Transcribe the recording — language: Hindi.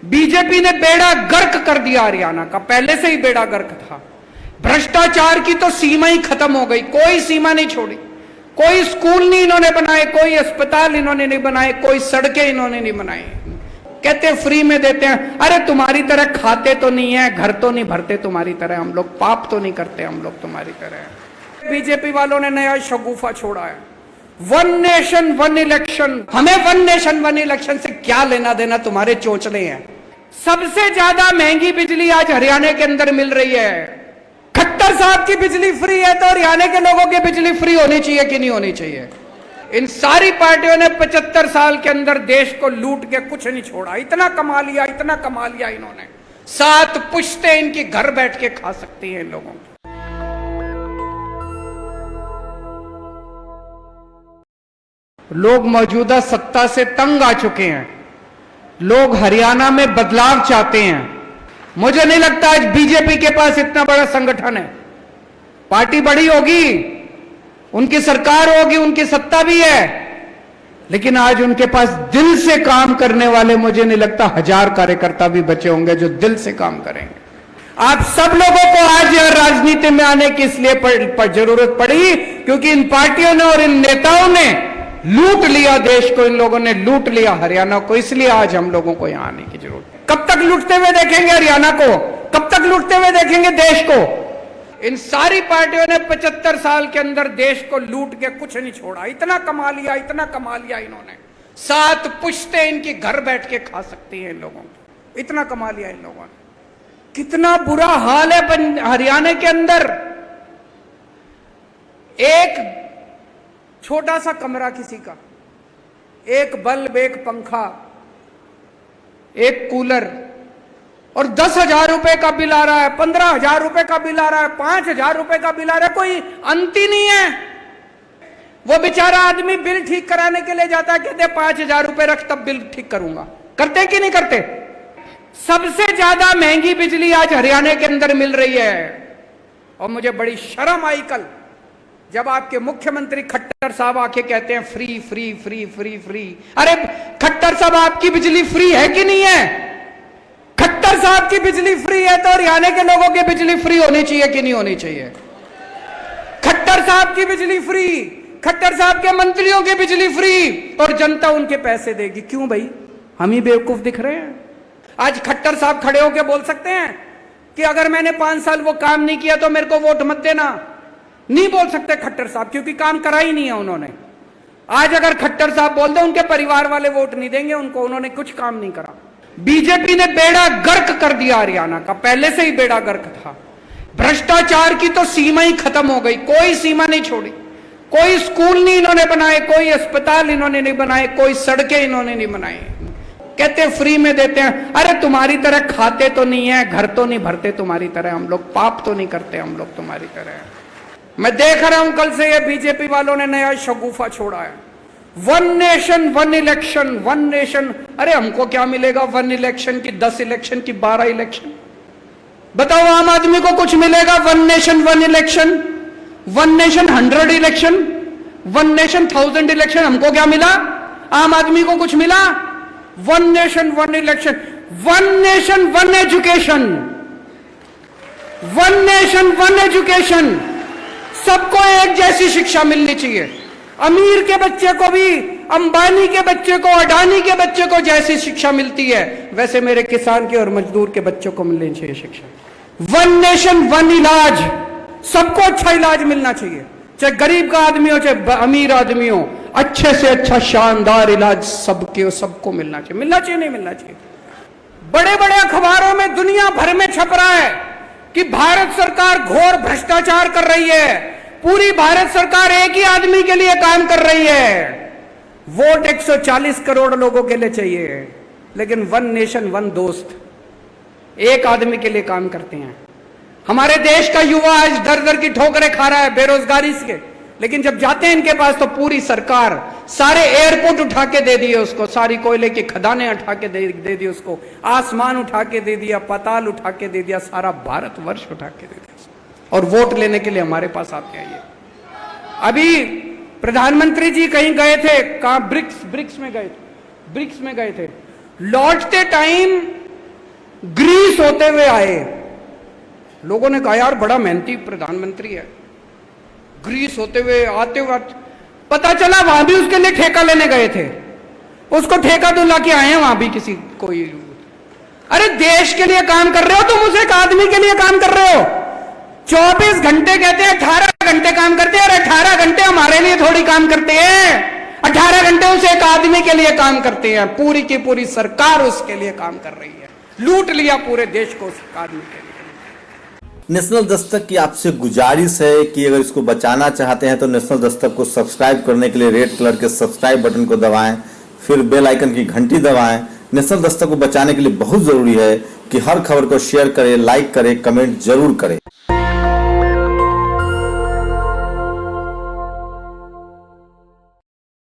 बीजेपी ने बेड़ा गर्क कर दिया हरियाणा का, पहले से ही बेड़ा गर्क था। भ्रष्टाचार की तो सीमा ही खत्म हो गई, कोई सीमा नहीं छोड़ी। कोई स्कूल नहीं इन्होंने बनाए, कोई अस्पताल इन्होंने नहीं बनाए, कोई सड़कें इन्होंने नहीं बनाई। कहते फ्री में देते हैं। अरे तुम्हारी तरह खाते तो नहीं है, घर तो नहीं भरते तुम्हारी तरह हम लोग, पाप तो नहीं करते हम लोग तुम्हारी तरह। बीजेपी वालों ने नया शगुफा छोड़ा है, वन नेशन वन इलेक्शन। हमें वन नेशन वन इलेक्शन से क्या लेना देना, तुम्हारे चोचले हैं। सबसे ज्यादा महंगी बिजली आज हरियाणा के अंदर मिल रही है। खट्टर साहब की बिजली फ्री है तो हरियाणा के लोगों की बिजली फ्री होनी चाहिए कि नहीं होनी चाहिए? इन सारी पार्टियों ने 75 साल के अंदर देश को लूट के कुछ नहीं छोड़ा। इतना कमा लिया, इतना कमा लिया इन्होंने, 7 पुश्तें इनकी घर बैठ के खा सकती हैं इन लोगों की। लोग मौजूदा सत्ता से तंग आ चुके हैं। लोग हरियाणा में बदलाव चाहते हैं। मुझे नहीं लगता आज बीजेपी के पास इतना बड़ा संगठन है। पार्टी बड़ी होगी, उनकी सरकार होगी, उनकी सत्ता भी है, लेकिन आज उनके पास दिल से काम करने वाले मुझे नहीं लगता 1000 कार्यकर्ता भी बचे होंगे जो दिल से काम करेंगे। आप सब लोगों को आज राजनीति में आने की इसलिए जरूरत पड़ी क्योंकि इन पार्टियों ने और इन नेताओं ने लूट लिया देश को, इन लोगों ने लूट लिया हरियाणा को, इसलिए आज हम लोगों को यहां आने की जरूरत है। कब तक लूटते हुए देखेंगे हरियाणा को? कब तक लूटते हुए देखेंगे देश को? इन सारी पार्टियों ने 75 साल के अंदर देश को लूट के कुछ नहीं छोड़ा। इतना कमा लिया, इतना कमा लिया इन्होंने, 7 पुश्तें इनकी घर बैठ के खा सकती हैं इन लोगों की। इतना कमा लिया इन लोगों ने। कितना बुरा हाल है हरियाणा के अंदर। एक छोटा सा कमरा किसी का, एक बल्ब, एक पंखा, एक कूलर, और 10,000 रुपए का बिल आ रहा है, 15,000 रुपए का बिल आ रहा है, 5,000 रुपए का बिल आ रहा है। कोई अंत ही नहीं है। वो बेचारा आदमी बिल ठीक कराने के लिए जाता है, कहते 5,000 रुपए रख तब बिल ठीक करूंगा। करते कि नहीं करते? सबसे ज्यादा महंगी बिजली आज हरियाणा के अंदर मिल रही है। और मुझे बड़ी शर्म आई कल जब आपके मुख्यमंत्री खट्टर साहब आके कहते हैं free free free free free. अरे खट्टर साहब, आपकी बिजली फ्री है कि नहीं है? खट्टर साहब की बिजली फ्री है तो हरियाणा के लोगों की बिजली फ्री होनी चाहिए कि नहीं होनी चाहिए? खट्टर साहब की बिजली फ्री, खट्टर साहब के मंत्रियों की बिजली फ्री, और जनता उनके पैसे देगी। क्यों भाई, हम ही बेवकूफ दिख रहे हैं? आज खट्टर साहब खड़े होकर बोल सकते हैं कि अगर मैंने 5 साल वो काम नहीं किया तो मेरे को वोट मत देना। नहीं बोल सकते खट्टर साहब, क्योंकि काम करा ही नहीं है उन्होंने। आज अगर खट्टर साहब बोल दे, उनके परिवार वाले वोट नहीं देंगे उनको, उन्होंने कुछ काम नहीं करा। बीजेपी ने बेड़ा गर्क कर दिया हरियाणा का, पहले से ही बेड़ा गर्क था। भ्रष्टाचार की तो सीमा ही खत्म हो गई, कोई सीमा नहीं छोड़ी। कोई स्कूल नहीं इन्होंने बनाए, कोई अस्पताल इन्होंने नहीं बनाए, कोई सड़कें इन्होंने नहीं बनाई। कहते फ्री में देते हैं। अरे तुम्हारी तरह खाते तो नहीं है, घर तो नहीं भरते तुम्हारी तरह हम लोग, पाप तो नहीं करते हम लोग तुम्हारी तरह। मैं देख रहा हूं कल से ये बीजेपी वालों ने नया शगुफा छोड़ा है, one nation one election, one nation. अरे हमको क्या मिलेगा वन इलेक्शन की, 10 इलेक्शन की, 12 इलेक्शन? बताओ आम आदमी को कुछ मिलेगा one nation one election? One nation 100 election, one nation 1000 election, हमको क्या मिला? आम आदमी को कुछ मिला? One nation one election, one nation one education, one nation one education. सबको एक जैसी शिक्षा मिलनी चाहिए। अमीर के बच्चे को भी, अंबानी के बच्चे को, अडानी के बच्चे को जैसी शिक्षा मिलती है वैसे मेरे किसान के और मजदूर के बच्चों को मिलनी चाहिए शिक्षा। वन नेशन वन इलाज, सबको अच्छा इलाज मिलना चाहिए, चाहे गरीब का आदमी हो चाहे अमीर आदमी हो, अच्छे से अच्छा शानदार इलाज सबको मिलना चाहिए। मिलना चाहिए नहीं मिलना चाहिए? बड़े बड़े अखबारों में दुनिया भर में छप रहा है कि भारत सरकार घोर भ्रष्टाचार कर रही है, पूरी भारत सरकार एक ही आदमी के लिए काम कर रही है। वोट 140 करोड़ लोगों के लिए चाहिए, लेकिन वन नेशन वन दोस्त, एक आदमी के लिए काम करते हैं। हमारे देश का युवा आज दर दर की ठोकरें खा रहा है बेरोजगारी से, लेकिन जब जाते हैं इनके पास तो पूरी सरकार सारे एयरपोर्ट उठा के दे दिए उसको, सारी कोयले की खदानें उठा के दे दी उसको, आसमान उठा के दे दिया, पाताल उठा के दे दिया, सारा भारतवर्ष उठा के दे दिया, और वोट लेने के लिए हमारे पास आते हैं ये। अभी प्रधानमंत्री जी कहीं गए थे, कहां? ब्रिक्स में गए थे। लौटते टाइम ग्रीस होते हुए आए। लोगों ने कहा यार बड़ा मेहनती प्रधानमंत्री है, ग्रीस होते हुए आते हुए पता चला वहां भी उसके लिए ठेका लेने गए थे, उसको ठेका दुला के आए हैं वहां भी किसी कोई। अरे देश के लिए काम कर रहे हो तुम, उस एक आदमी के लिए काम कर रहे हो। 24 घंटे कहते हैं 18 घंटे काम करते हैं, और 18 घंटे हमारे लिए थोड़ी काम करते हैं, 18 घंटे उस एक आदमी के लिए काम करते हैं। पूरी की पूरी सरकार उसके लिए काम कर रही है, लूट लिया पूरे देश को उस आदमी के लिए। नेशनल दस्तक की आपसे गुजारिश है कि अगर इसको बचाना चाहते हैं तो नेशनल दस्तक को सब्सक्राइब करने के लिए रेड कलर के सब्सक्राइब बटन को दबाएं, फिर बेल आइकन की घंटी दबाएं। नेशनल दस्तक को बचाने के लिए बहुत जरूरी है कि हर खबर को शेयर करें, लाइक करें, कमेंट जरूर करें।